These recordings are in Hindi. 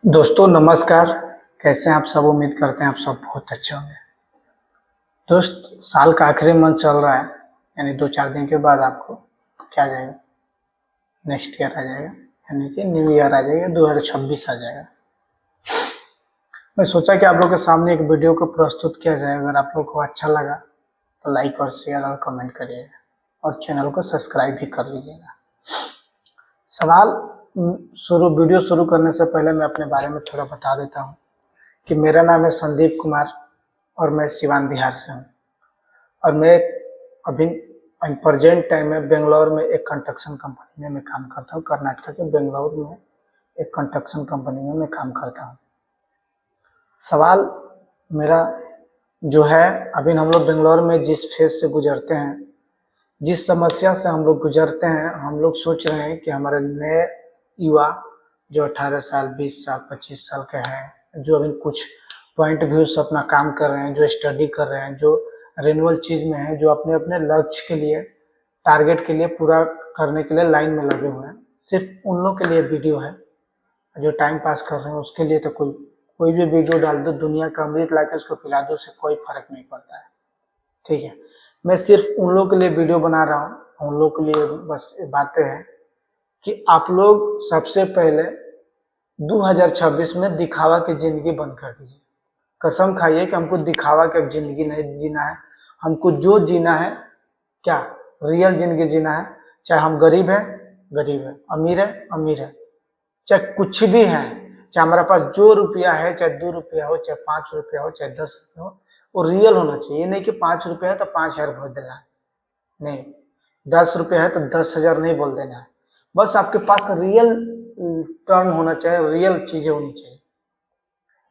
दोस्तों नमस्कार। कैसे हैं आप सब? उम्मीद करते हैं आप सब बहुत अच्छे होंगे। दोस्त, साल का आखिरी मंथ चल रहा है, यानी 2-4 दिन के बाद आपको क्या आ जाएगा, नेक्स्ट ईयर आ जाएगा, यानी कि न्यू ईयर आ जाएगा, 2026 आ जाएगा। मैं सोचा कि आप लोग के सामने एक वीडियो को प्रस्तुत किया जाए। अगर आप लोग को अच्छा लगा तो लाइक और शेयर और कमेंट करिएगा और चैनल को सब्सक्राइब भी कर लीजिएगा। सवाल वीडियो शुरू करने से पहले मैं अपने बारे में थोड़ा बता देता हूँ कि मेरा नाम है संदीप कुमार और मैं सिवान बिहार से हूँ। और मैं अभी प्रेजेंट टाइम में बेंगलोर में एक कंस्ट्रक्शन कंपनी में मैं काम करता हूँ। कर्नाटक के बेंगलोर में एक कंस्ट्रक्शन कंपनी में मैं काम करता हूँ। सवाल मेरा जो है, अभी हम लोग बेंगलोर में जिस फेज से गुजरते हैं, जिस समस्या से हम लोग गुजरते हैं, हम लोग सोच रहे हैं कि हमारे नए युवा जो 18 साल, 20 साल, 25 साल के हैं, जो अभी कुछ पॉइंट व्यू से अपना काम कर रहे हैं, जो स्टडी कर रहे हैं, जो रिन्यूअल चीज़ में है, जो अपने अपने लक्ष्य के लिए, टारगेट के लिए पूरा करने के लिए लाइन में लगे हुए हैं, सिर्फ उन लोग के लिए वीडियो है। जो टाइम पास कर रहे हैं उसके लिए तो कोई भी वीडियो डाल दो, दुनिया का अमृत लाके उसको पिला दो, उससे कोई फर्क नहीं पड़ता है। ठीक है, मैं सिर्फ उन लोगों के लिए वीडियो बना रहा हूँ। उन लोगों के लिए बस बातें हैं कि आप लोग सबसे पहले 2026 में दिखावा की जिंदगी बंद कर दीजिए। कसम खाइए कि हमको दिखावा की अब जिंदगी नहीं जीना है। हमको जो जीना है, क्या रियल जिंदगी जीना है। चाहे हम गरीब है, अमीर है, अमीर है, चाहे कुछ भी है, चाहे हमारे पास जो रुपया है, चाहे 2 रुपया हो, चाहे 5 रुपया हो, चाहे 10 रुपया हो, वो रियल होना चाहिए। ये नहीं कि 5 रुपया है तो 5,000 बोल देना है, नहीं। 10 रुपया है तो 10,000 नहीं बोल देना है। बस आपके पास रियल टर्न होना चाहिए, रियल चीजें होनी चाहिए।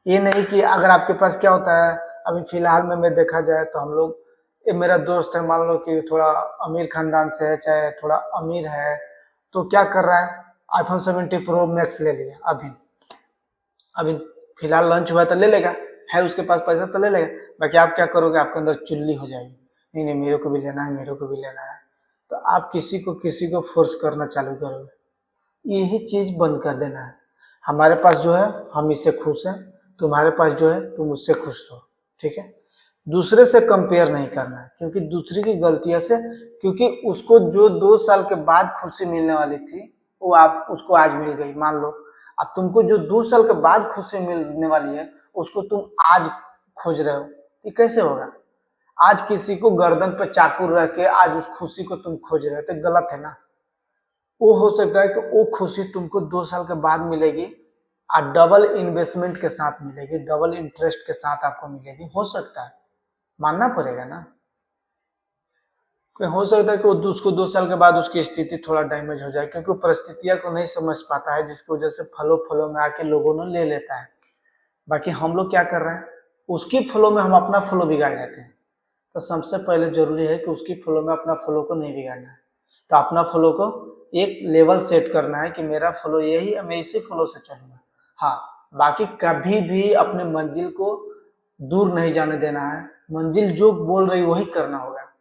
ये नहीं कि अगर आपके पास क्या होता है, अभी फिलहाल में देखा जाए तो हम लोग, ये मेरा दोस्त है, मान लो कि थोड़ा अमीर खानदान से है, चाहे थोड़ा अमीर है, तो क्या कर रहा है, iPhone 17 Pro Max ले लिया। अभी फिलहाल लॉन्च हुआ तो ले लेगा, है उसके पास पैसा तो ले लेगा। बाकी आप क्या करोगे, आपके अंदर चुल्ली हो जाएगी, नहीं नहीं मेरे को भी लेना है, मेरे को भी लेना है। तो आप किसी को फोर्स करना चालू करोगे। यही चीज बंद कर देना है। हमारे पास जो है हम इससे खुश हैं, तुम्हारे पास जो है तुम उससे खुश हो। ठीक है, दूसरे से कंपेयर नहीं करना है, क्योंकि दूसरी की गलतियों से, क्योंकि उसको जो 2 साल के बाद खुशी मिलने वाली थी वो आप उसको आज मिल गई, मान लो। अब तुमको जो 2 साल के बाद खुशी मिलने वाली है उसको तुम आज खोज रहे हो, ये कैसे होगा? आज किसी को गर्दन पे चाकू रख के आज उस खुशी को तुम खोज रहे हो, तो गलत है ना। वो हो सकता है कि वो खुशी तुमको 2 साल के बाद मिलेगी और डबल इन्वेस्टमेंट के साथ मिलेगी, डबल इंटरेस्ट के साथ आपको मिलेगी। हो सकता है, मानना पड़ेगा ना। हो सकता है कि उसको 2 साल के बाद उसकी स्थिति थोड़ा डैमेज हो जाए, क्योंकि परिस्थितियां को नहीं समझ पाता है, जिसकी वजह से फलों में आके लोगों ने ले लेता है। बाकी हम लोग क्या कर रहे हैं, उसकी फ्लो में हम अपना फ्लो बिगाड़ लेते हैं। तो सबसे पहले जरूरी है कि उसकी फ्लो में अपना फ्लो को नहीं बिगाड़ना है। तो अपना फ्लो को एक लेवल सेट करना है कि मेरा फ्लो यही है, मैं इसी फ्लो से चलूंगा। हाँ, बाकी कभी भी अपने मंजिल को दूर नहीं जाने देना है। मंजिल जो बोल रही वही करना होगा।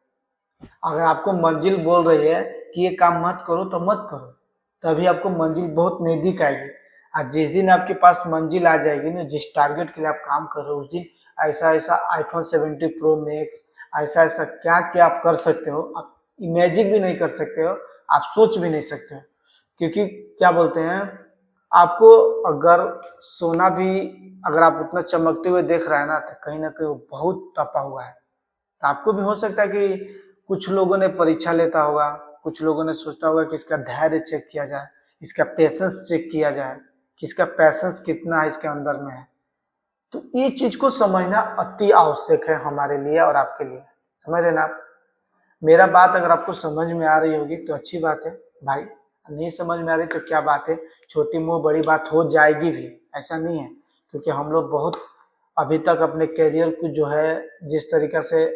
अगर आपको मंजिल बोल रही है कि ये काम मत करो तो मत करो, तभी आपको मंजिल बहुत नजदीक आएगी। और जिस दिन आपके पास मंजिल आ जाएगी ना, जिस टारगेट के लिए आप काम कर रहे हो, उस दिन ऐसा ऐसा iPhone 17 Pro Max, ऐसा ऐसा क्या क्या आप कर सकते हो, आप इमेजिन भी नहीं कर सकते हो, आप सोच भी नहीं सकते हो। क्योंकि क्या बोलते हैं, आपको अगर सोना भी अगर आप उतना चमकते हुए देख रहा है ना कहीं वो बहुत तपा हुआ है। तो आपको भी हो सकता है कि कुछ लोगों ने परीक्षा लेता होगा, कुछ लोगों ने सोचता होगा कि इसका धैर्य चेक किया जाए, इसका पेशेंस चेक किया जाए कि इसका पैशंस कितना है इसके अंदर में है। तो ये चीज को समझना अति आवश्यक है हमारे लिए और आपके लिए। समझ रहे ना आप? मेरा बात अगर आपको समझ में आ रही होगी तो अच्छी बात है भाई, नहीं समझ में आ रही तो क्या बात है, छोटी मुँह बड़ी बात हो जाएगी भी, ऐसा नहीं है। क्योंकि हम लोग बहुत अभी तक अपने करियर को जो है जिस तरीका से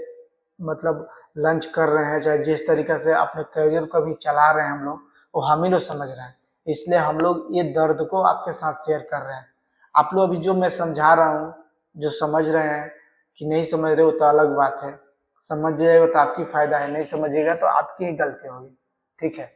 मतलब लंच कर रहे हैं, चाहे जिस तरीके से अपने करियर को भी चला रहे हैं हम लोग, वो हम ही लोग समझ रहे हैं। इसलिए हम लोग ये दर्द को आपके साथ शेयर कर रहे हैं। आप लोग अभी जो मैं समझा रहा हूँ, जो समझ रहे हैं, कि नहीं समझ रहे हो तो अलग बात है। समझ जाएगा तो आपकी फायदा है, नहीं समझिएगा तो आपकी ही गलती होगी। ठीक है,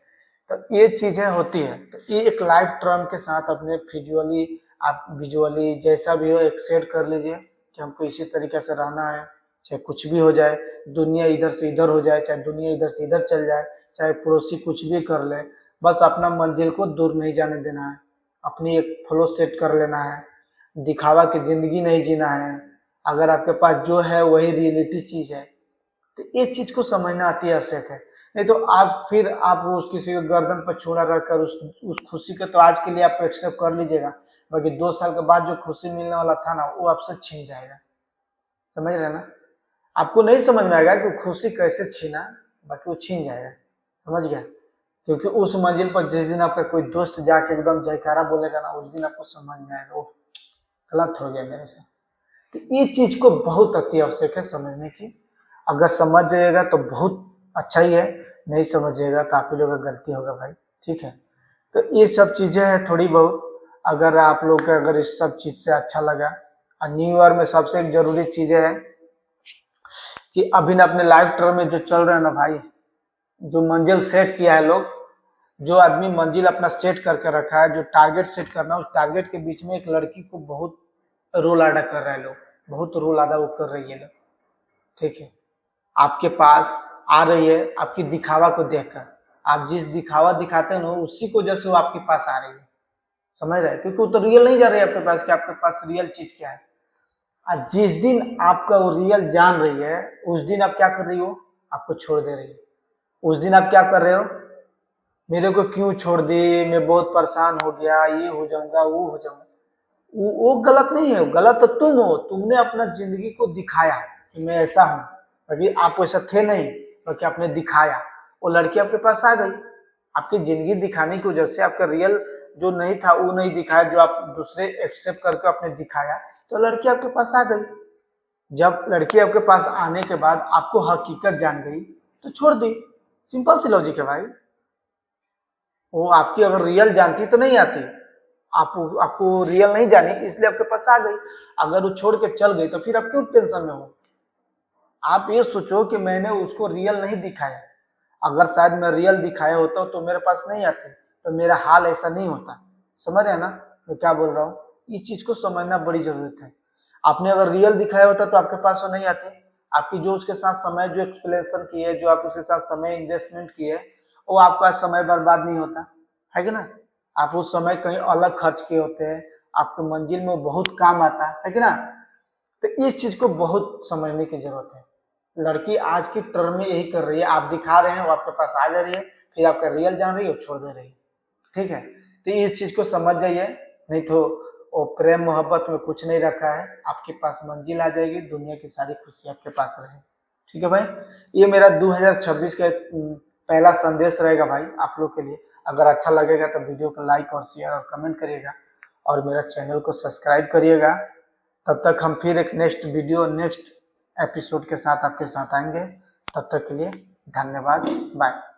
तो ये चीजें होती है। तो ये एक लाइफ टर्म के साथ अपने फिजुअली आप विजुअली जैसा भी हो एक सेट कर लीजिए कि हमको इसी तरीके से रहना है, चाहे कुछ भी हो जाए, दुनिया इधर से इधर हो जाए, चाहे दुनिया इधर से इधर चल जाए, चाहे पड़ोसी कुछ भी कर ले, बस अपना मंजिल को दूर नहीं जाने देना है, अपनी एक फ्लो सेट कर लेना है, दिखावा की जिंदगी नहीं जीना है। अगर आपके पास जो है वही रियलिटी चीज है, तो ये चीज को समझना अति आवश्यक है। नहीं तो आप फिर आप उस किसी के गर्दन पर छुरा रखकर उस खुशी को तो आज के लिए आप एक्सेप्ट कर लीजिएगा, बाकी 2 साल के बाद जो खुशी मिलने वाला था ना वो आपसे छीन जाएगा। समझ रहे ना? आपको नहीं समझ में आएगा कि खुशी कैसे छीना, बाकी वो छीन जाएगा। समझ गया? क्योंकि उस मंजिल पर जिस दिन आपका कोई दोस्त जाके एकदम जयकारा बोलेगा ना, उस दिन आपको समझ में आएगा ओह गलत हो गया मेरे से। तो ये चीज को बहुत अति आवश्यक है समझने की। अगर समझ जाइएगा तो बहुत अच्छा ही है, नहीं समझिएगा तो आप ही लोग का गलती होगा भाई। ठीक है, तो ये सब चीजें हैं थोड़ी बहुत। अगर आप लोग को अगर इस सब चीज से अच्छा लगा, और न्यू ईयर में सबसे एक जरूरी चीजें है कि अभी ना अपने लाइफ टर्म में जो चल रहे हैं ना भाई, जो मंजिल सेट किया है लोग, जो आदमी मंजिल अपना सेट करके रखा है, जो टारगेट सेट करना है, उस टारगेट के बीच में एक लड़की को बहुत रोल अदा कर रहा है लोग, बहुत रोल अदा वो कर रही है लोग। ठीक है, आपके पास आ रही है आपकी दिखावा को देखकर, आप जिस दिखावा दिखाते हैं ना उसी को जैसे वो आपके पास आ रही है। समझ रहे हैं? क्योंकि वो तो रियल नहीं जा रही है आपके पास कि आपके पास रियल चीज क्या है। और जिस दिन आपका वो रियल जान रही है उस दिन आप क्या कर रही हो, आपको छोड़ दे रही है। उस दिन आप क्या कर रहे हो, मेरे को क्यों छोड़ दी, मैं बहुत परेशान हो गया, ये हो जाऊंगा वो हो जाऊंगा। वो गलत नहीं है, गलत तो तुम हो, तुमने अपना जिंदगी को दिखाया कि मैं ऐसा हूँ, अभी आप वैसा थे नहीं, बल्कि आपने दिखाया। वो लड़की आपके पास आ गई, आपकी जिंदगी दिखाने की वजह से आपका रियल जो नहीं था वो नहीं दिखाया, जो आप दूसरे एक्सेप्ट करके आपने दिखाया, तो लड़की आपके पास आ गई। जब लड़की आपके पास आने के बाद आपको हकीकत जान गई तो छोड़ दी। सिंपल सी लॉजिक है भाई। वो आपकी अगर रियल जानती तो नहीं आती, आपको रियल नहीं जानी इसलिए आपके पास आ गई। अगर वो छोड़ के चल गई तो फिर आप क्यों टेंशन में हो? आप ये सोचो कि मैंने उसको रियल नहीं दिखाया, अगर शायद मैं रियल दिखाया होता तो मेरे पास नहीं आती, तो मेरा हाल ऐसा नहीं होता। समझ रहे हैं ना मैं क्या बोल रहा हूँ? इस चीज को समझना बड़ी जरूरत है। आपने अगर रियल दिखाया होता तो आपके पास वो नहीं आती। आपकी जो उसके साथ समय जो एक्सप्लेनेशन की है, जो आप उसके साथ समय इन्वेस्टमेंट किए, वो आपका समय बर्बाद नहीं होता है कि ना? आप उस समय कहीं अलग खर्च किए होते हैं, आपके मंजिल में बहुत काम आता है कि ना? तो इस चीज को बहुत समझने की जरूरत है। लड़की आज की टर्म में यही कर रही है, आप दिखा रहे हैं वो आपके पास आ जा रही है, फिर आपका रियल जान रही है, छोड़ दे रही है। ठीक है, तो इस चीज को समझ जाइए, नहीं तो वो प्रेम मोहब्बत में कुछ नहीं रखा है। आपके पास मंजिल आ जाएगी, दुनिया की सारी खुशी आपके पास रहे। ठीक है भाई, ये मेरा 2026 का पहला संदेश रहेगा भाई आप लोग के लिए। अगर अच्छा लगेगा तो वीडियो को लाइक और शेयर और कमेंट करिएगा, और मेरा चैनल को सब्सक्राइब करिएगा। तब तक हम फिर एक नेक्स्ट वीडियो नेक्स्ट एपिसोड के साथ आपके साथ आएंगे। तब तक के लिए धन्यवाद, बाय।